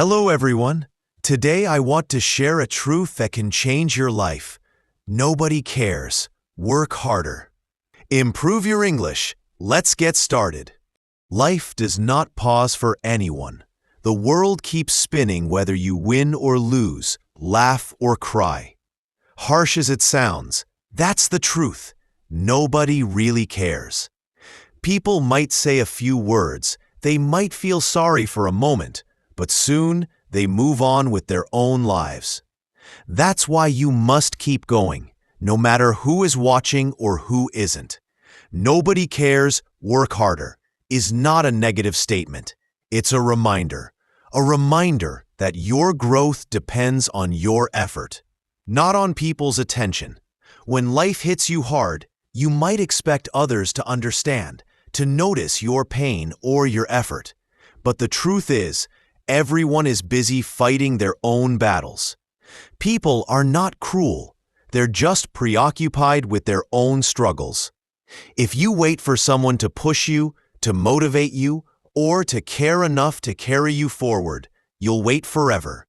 Hello everyone. Today I want to share a truth that can change your life. Nobody cares. Work harder. Improve your English. Let's get started. Life does not pause for anyone. The world keeps spinning whether you win or lose, laugh or cry. Harsh as it sounds, that's the truth. Nobody really cares. People might say a few words, they might feel sorry for a moment, but soon they move on with their own lives. That's why you must keep going, no matter who is watching or who isn't. Nobody cares, work harder is not a negative statement. It's a reminder that your growth depends on your effort, not on people's attention. When life hits you hard, you might expect others to understand, to notice your pain or your effort. But the truth is, everyone is busy fighting their own battles. People are not cruel. They're just preoccupied with their own struggles. If you wait for someone to push you, to motivate you, or to care enough to carry you forward, you'll wait forever.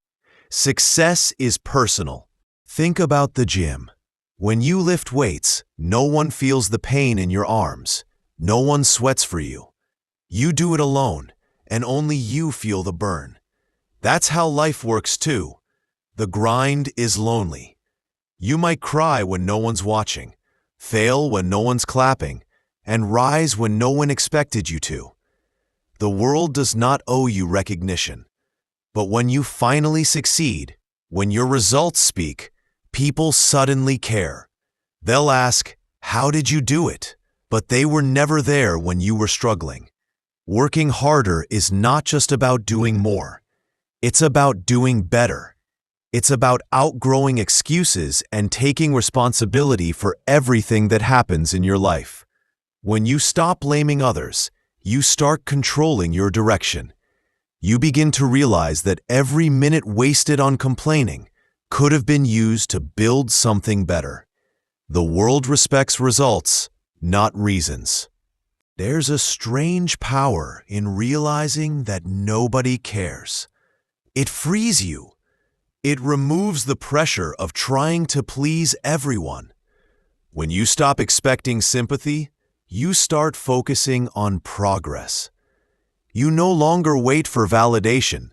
Success is personal. Think about the gym. When you lift weights, no one feels the pain in your arms. No one sweats for you. You do it alone, and only you feel the burn. That's how life works too. The grind is lonely. You might cry when no one's watching, fail when no one's clapping, and rise when no one expected you to. The world does not owe you recognition. But when you finally succeed, when your results speak, people suddenly care. They'll ask, "How did you do it?" But they were never there when you were struggling. Working harder is not just about doing more. It's about doing better. It's about outgrowing excuses and taking responsibility for everything that happens in your life. When you stop blaming others, you start controlling your direction. You begin to realize that every minute wasted on complaining could have been used to build something better. The world respects results, not reasons. There's a strange power in realizing that nobody cares. It frees you. It removes the pressure of trying to please everyone. When you stop expecting sympathy, you start focusing on progress. You no longer wait for validation.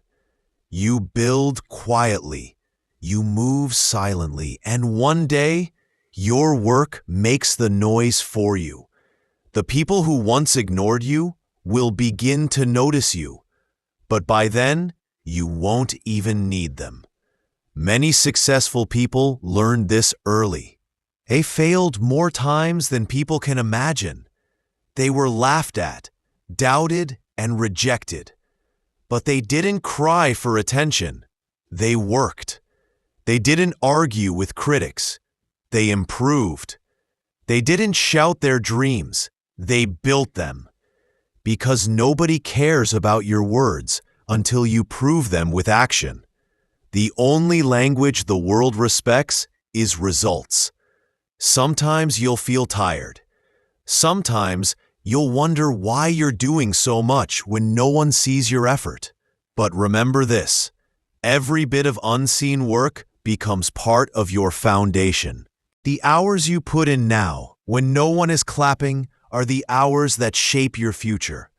You build quietly. You move silently, and one day, your work makes the noise for you. The people who once ignored you will begin to notice you, but by then, you won't even need them. Many successful people learned this early. They failed more times than people can imagine. They were laughed at, doubted, and rejected. But they didn't cry for attention. They worked. They didn't argue with critics. They improved. They didn't shout their dreams. They built them. Because nobody cares about your words until you prove them with action. The only language the world respects is results. Sometimes you'll feel tired. Sometimes you'll wonder why you're doing so much when no one sees your effort. But remember this, every bit of unseen work becomes part of your foundation. The hours you put in now, when no one is clapping, are the hours that shape your future.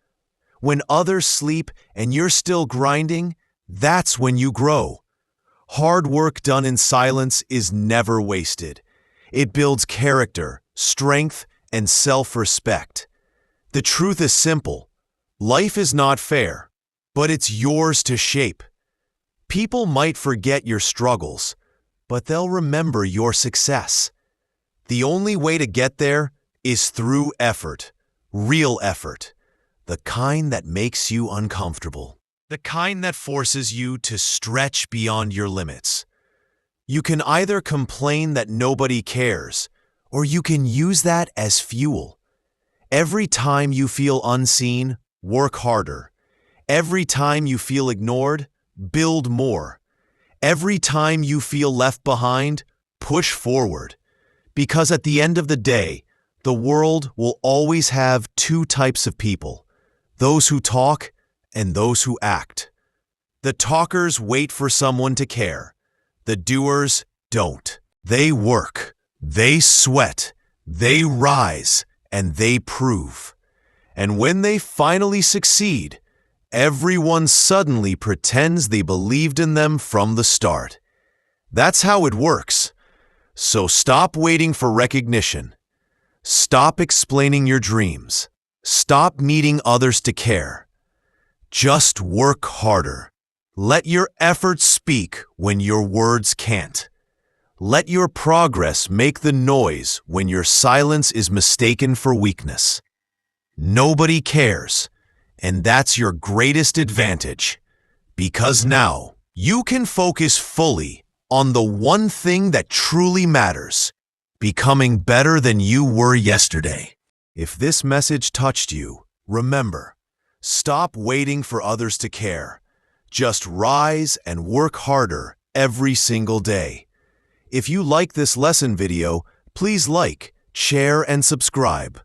When others sleep and you're still grinding, that's when you grow. Hard work done in silence is never wasted. It builds character, strength, and self-respect. The truth is simple. Life is not fair, but it's yours to shape. People might forget your struggles, but they'll remember your success. The only way to get there is through effort, real effort, the kind that makes you uncomfortable, the kind that forces you to stretch beyond your limits. You can either complain that nobody cares, or you can use that as fuel. Every time you feel unseen, work harder. Every time you feel ignored, build more. Every time you feel left behind, push forward. Because at the end of the day, the world will always have two types of people, those who talk and those who act. The talkers wait for someone to care. The doers don't. They work, they sweat, they rise, and they prove. And when they finally succeed, everyone suddenly pretends they believed in them from the start. That's how it works. So stop waiting for recognition. Stop explaining your dreams. Stop needing others to care. Just work harder. Let your efforts speak when your words can't. Let your progress make the noise when your silence is mistaken for weakness. Nobody cares, and that's your greatest advantage, because now you can focus fully on the one thing that truly matters, becoming better than you were yesterday. If this message touched you, remember, stop waiting for others to care. Just rise and work harder every single day. If you like this lesson video, please like, share, and subscribe.